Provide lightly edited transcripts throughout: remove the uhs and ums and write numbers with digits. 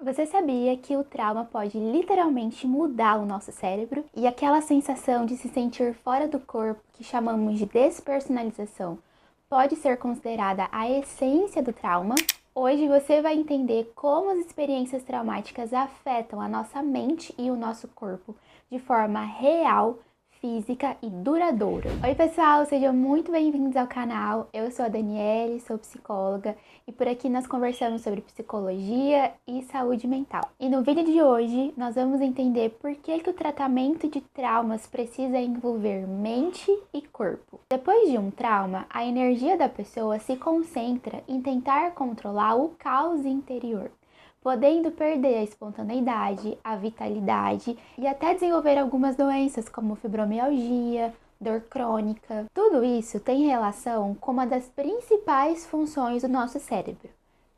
Você sabia que o trauma pode literalmente mudar o nosso cérebro? E aquela sensação de se sentir fora do corpo, que chamamos de despersonalização, pode ser considerada a essência do trauma? Hoje você vai entender como as experiências traumáticas afetam a nossa mente e o nosso corpo de forma real, física e duradoura. Oi pessoal, sejam muito bem-vindos ao canal. Eu sou a Daniele, sou psicóloga e por aqui nós conversamos sobre psicologia e saúde mental. E no vídeo de hoje nós vamos entender por que o tratamento de traumas precisa envolver mente e corpo. Depois de um trauma, a energia da pessoa se concentra em tentar controlar o caos interior, podendo perder a espontaneidade, a vitalidade e até desenvolver algumas doenças como fibromialgia, dor crônica. Tudo isso tem relação com uma das principais funções do nosso cérebro: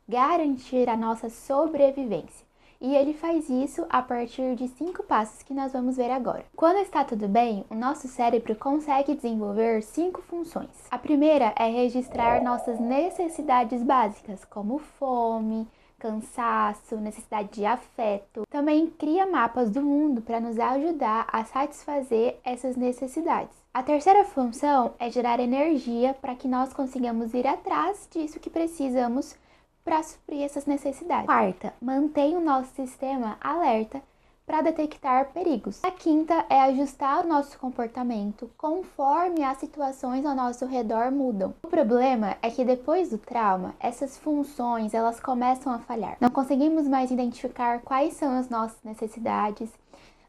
garantir a nossa sobrevivência. E ele faz isso a partir de 5 passos que nós vamos ver agora. Quando está tudo bem, o nosso cérebro consegue desenvolver 5 funções. A primeira é registrar nossas necessidades básicas, como fome, cansaço, necessidade de afeto. Também cria mapas do mundo para nos ajudar a satisfazer essas necessidades. A terceira função é gerar energia para que nós consigamos ir atrás disso que precisamos para suprir essas necessidades. Quarta, mantém o nosso sistema alerta para detectar perigos. A quinta é ajustar o nosso comportamento conforme as situações ao nosso redor mudam. O problema é que depois do trauma, essas funções elas começam a falhar. Não conseguimos mais identificar quais são as nossas necessidades.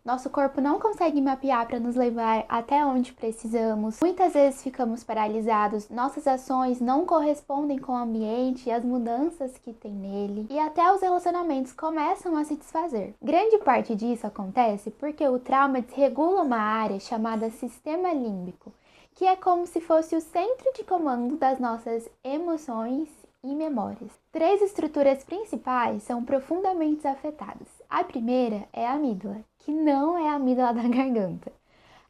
Nosso corpo não consegue mapear para nos levar até onde precisamos. Muitas vezes ficamos paralisados, nossas ações não correspondem com o ambiente e as mudanças que tem nele, e até os relacionamentos começam a se desfazer. Grande parte disso acontece porque o trauma desregula uma área chamada sistema límbico, que é como se fosse o centro de comando das nossas emoções e memórias. 3 estruturas principais são profundamente afetadas. A primeira é a amígdala, que não é a amígdala da garganta.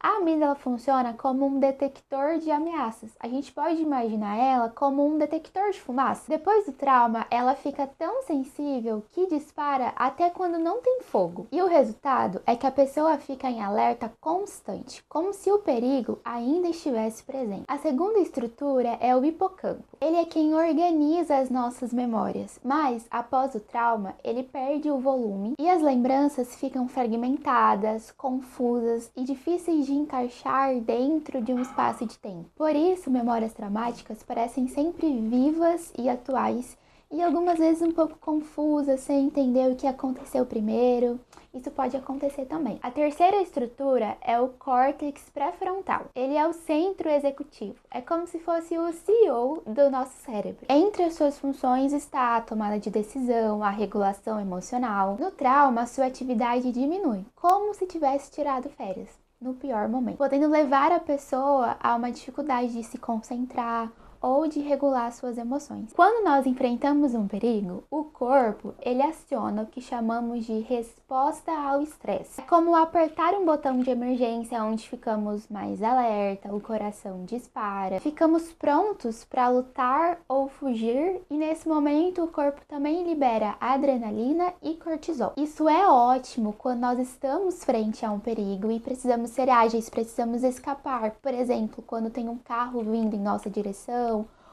A amígdala funciona como um detector de ameaças. A gente pode imaginar ela como um detector de fumaça. Depois do trauma, ela fica tão sensível que dispara até quando não tem fogo. E o resultado é que a pessoa fica em alerta constante, como se o perigo ainda estivesse presente. A segunda estrutura é o hipocampo. Ele é quem organiza as nossas memórias, mas após o trauma, ele perde o volume e as lembranças ficam fragmentadas, confusas e difíceis de encaixar dentro de um espaço de tempo. Por isso, memórias traumáticas parecem sempre vivas e atuais e algumas vezes um pouco confusas, sem entender o que aconteceu primeiro. Isso pode acontecer também. A terceira estrutura é o córtex pré-frontal. Ele é o centro executivo. É como se fosse o CEO do nosso cérebro. Entre as suas funções está a tomada de decisão, a regulação emocional. No trauma, a sua atividade diminui, como se tivesse tirado férias no pior momento, podendo levar a pessoa a uma dificuldade de se concentrar ou de regular suas emoções. Quando nós enfrentamos um perigo, o corpo, ele aciona o que chamamos de resposta ao estresse. É como apertar um botão de emergência onde ficamos mais alerta, o coração dispara, ficamos prontos para lutar ou fugir e nesse momento o corpo também libera adrenalina e cortisol. Isso é ótimo quando nós estamos frente a um perigo e precisamos ser ágeis, precisamos escapar. Por exemplo, quando tem um carro vindo em nossa direção,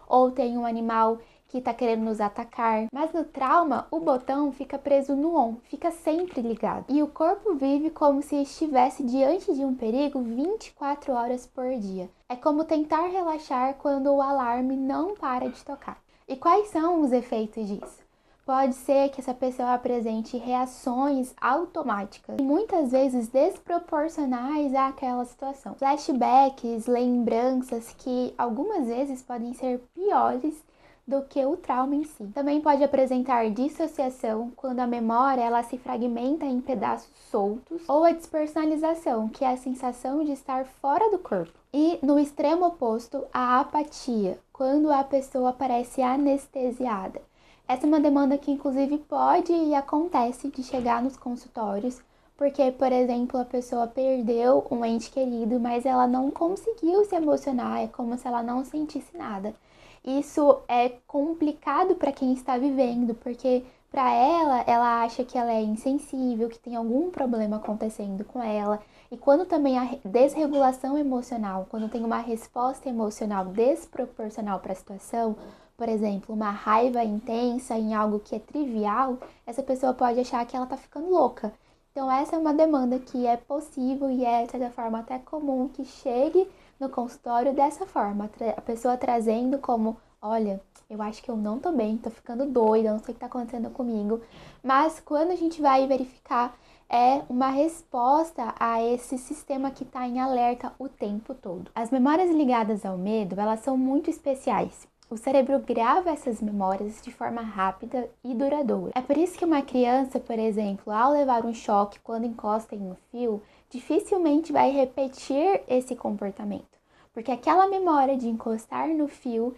ou tem um animal que está querendo nos atacar. Mas no trauma, o botão fica preso no on, fica sempre ligado. E o corpo vive como se estivesse diante de um perigo 24 horas por dia. É como tentar relaxar quando o alarme não para de tocar. E quais são os efeitos disso? Pode ser que essa pessoa apresente reações automáticas e muitas vezes desproporcionais àquela situação. Flashbacks, lembranças que algumas vezes podem ser piores do que o trauma em si. Também pode apresentar dissociação, quando a memória ela se fragmenta em pedaços soltos, ou a despersonalização, que é a sensação de estar fora do corpo. E no extremo oposto, a apatia, quando a pessoa parece anestesiada. Essa é uma demanda que inclusive pode e acontece de chegar nos consultórios, porque, por exemplo, a pessoa perdeu um ente querido, mas ela não conseguiu se emocionar, é como se ela não sentisse nada. Isso é complicado para quem está vivendo, porque Para ela acha que ela é insensível, que tem algum problema acontecendo com ela. E quando também há desregulação emocional, quando tem uma resposta emocional desproporcional para a situação, por exemplo, uma raiva intensa em algo que é trivial, essa pessoa pode achar que ela tá ficando louca. Então essa é uma demanda que é possível e é, de certa forma, até comum que chegue no consultório dessa forma. A pessoa trazendo como, olha, eu acho que eu não tô bem, tô ficando doida, não sei o que tá acontecendo comigo. Mas quando a gente vai verificar, é uma resposta a esse sistema que está em alerta o tempo todo. As memórias ligadas ao medo, elas são muito especiais. O cérebro grava essas memórias de forma rápida e duradoura. É por isso que uma criança, por exemplo, ao levar um choque quando encosta em um fio, dificilmente vai repetir esse comportamento, porque aquela memória de encostar no fio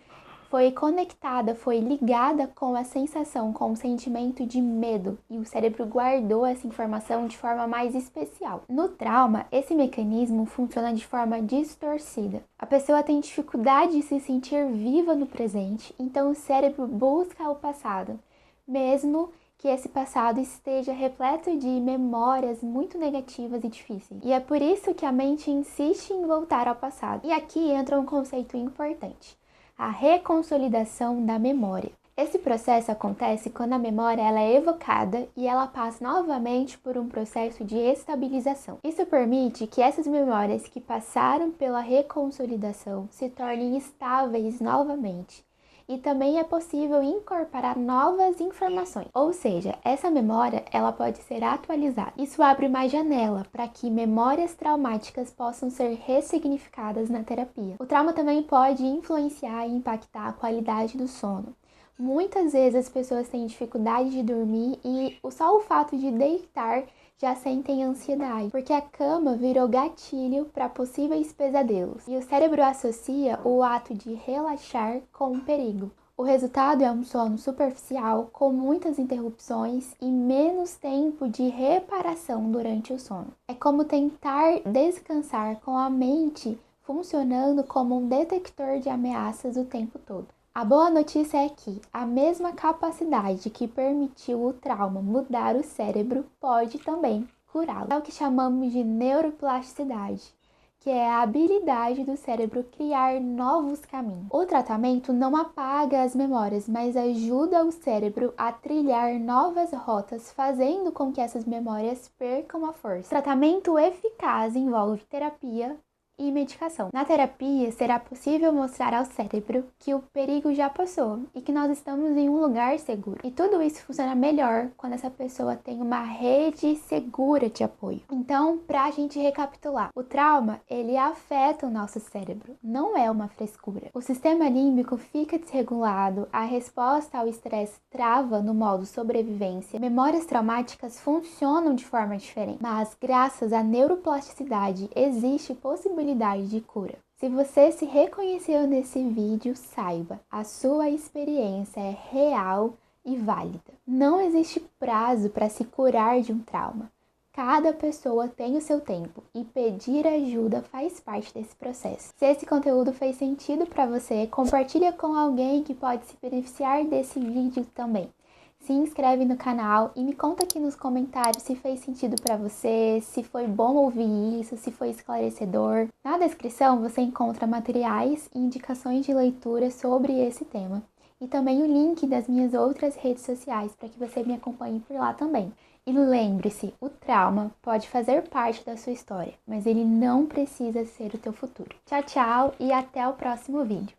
foi conectada, foi ligada com a sensação, com o sentimento de medo, e o cérebro guardou essa informação de forma mais especial. No trauma, esse mecanismo funciona de forma distorcida. A pessoa tem dificuldade de se sentir viva no presente, então o cérebro busca o passado, mesmo que esse passado esteja repleto de memórias muito negativas e difíceis. E é por isso que a mente insiste em voltar ao passado. E aqui entra um conceito importante: a reconsolidação da memória. Esse processo acontece quando a memória ela é evocada e ela passa novamente por um processo de estabilização. Isso permite que essas memórias que passaram pela reconsolidação se tornem estáveis novamente. E também é possível incorporar novas informações. Ou seja, essa memória ela pode ser atualizada. Isso abre uma janela para que memórias traumáticas possam ser ressignificadas na terapia. O trauma também pode influenciar e impactar a qualidade do sono. Muitas vezes as pessoas têm dificuldade de dormir e só o fato de deitar já sentem ansiedade, porque a cama virou gatilho para possíveis pesadelos. E o cérebro associa o ato de relaxar com o perigo. O resultado é um sono superficial, com muitas interrupções e menos tempo de reparação durante o sono. É como tentar descansar com a mente funcionando como um detector de ameaças o tempo todo. A boa notícia é que a mesma capacidade que permitiu o trauma mudar o cérebro pode também curá-lo. É o que chamamos de neuroplasticidade, que é a habilidade do cérebro criar novos caminhos. O tratamento não apaga as memórias, mas ajuda o cérebro a trilhar novas rotas, fazendo com que essas memórias percam a força. O tratamento eficaz envolve terapia e medicação. Na terapia, será possível mostrar ao cérebro que o perigo já passou e que nós estamos em um lugar seguro. E tudo isso funciona melhor quando essa pessoa tem uma rede segura de apoio. Então, pra gente recapitular, o trauma, ele afeta o nosso cérebro, não é uma frescura. O sistema límbico fica desregulado, a resposta ao estresse trava no modo sobrevivência. Memórias traumáticas funcionam de forma diferente, mas graças à neuroplasticidade existe possibilidade de cura. Se você se reconheceu nesse vídeo, saiba, a sua experiência é real e válida. Não existe prazo para se curar de um trauma. Cada pessoa tem o seu tempo e pedir ajuda faz parte desse processo. Se esse conteúdo fez sentido para você, compartilha com alguém que pode se beneficiar desse vídeo também. Se inscreve no canal e me conta aqui nos comentários se fez sentido para você, se foi bom ouvir isso, se foi esclarecedor. Na descrição você encontra materiais e indicações de leitura sobre esse tema. E também o link das minhas outras redes sociais para que você me acompanhe por lá também. E lembre-se, o trauma pode fazer parte da sua história, mas ele não precisa ser o teu futuro. Tchau, tchau e até o próximo vídeo.